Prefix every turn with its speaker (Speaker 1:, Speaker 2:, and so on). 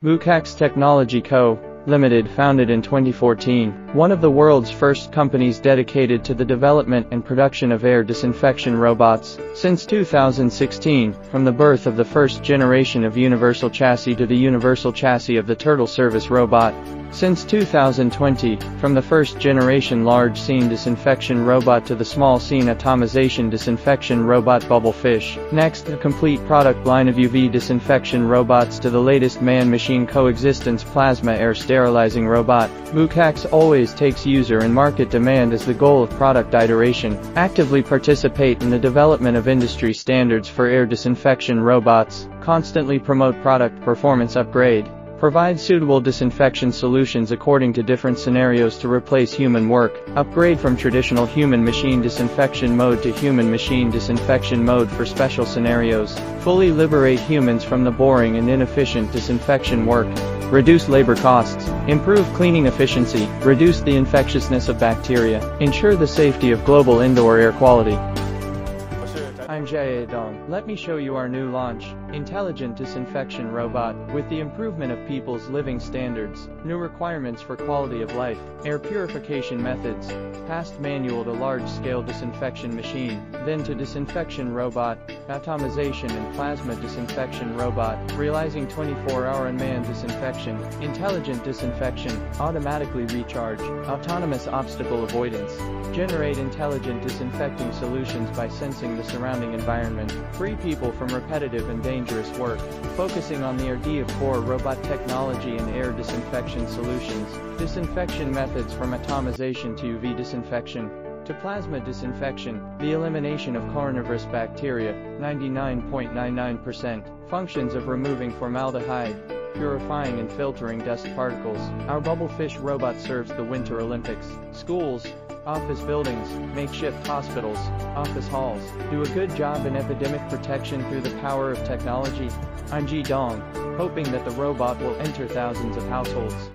Speaker 1: BooCax Technology Co., Limited, founded in 2014, one of the world's first companies dedicated to the development and production of air disinfection robots. Since 2016, from the birth of the first generation of universal chassis to the universal chassis of the turtle service robot. Since 2020, from the first generation large scene disinfection robot to the small scene atomization disinfection robot Bubblefish. Next, a complete product line of UV disinfection robots to the latest man-machine coexistence plasma air sterilizing robot. BooCax always takes user and market demand as the goal of product iteration. Actively participate in the development of industry standards for air disinfection robots. Constantly promote product performance upgrade. Provide suitable disinfection solutions according to different scenarios to replace human work. Upgrade from traditional human-machine disinfection mode to human-machine disinfection mode for special scenarios. Fully liberate humans from the boring and inefficient disinfection work. Reduce labor costs. Improve cleaning efficiency. Reduce the infectiousness of bacteria. Ensure the safety of global indoor air quality. I'm Jae Dong. Let me show you our new launch, Intelligent Disinfection Robot, with the improvement of people's living standards, new requirements for quality of life, air purification methods, past manual to large-scale disinfection machine, then to disinfection robot, atomization and plasma disinfection robot, realizing 24-hour unmanned disinfection, intelligent disinfection, automatically recharge, autonomous obstacle avoidance, generate intelligent disinfecting solutions by sensing the surrounding environment, free people from repetitive and dangerous work, focusing on the idea of core robot technology and air disinfection solutions, disinfection methods from atomization to UV disinfection, to plasma disinfection, the elimination of carnivorous bacteria, 99.99%, functions of removing formaldehyde, purifying and filtering dust particles. Our Bubblefish robot serves the Winter Olympics, schools, office buildings, makeshift hospitals, office halls. Do a good job in epidemic protection through the power of technology. I'm Ji Dong, hoping that the robot will enter thousands of households.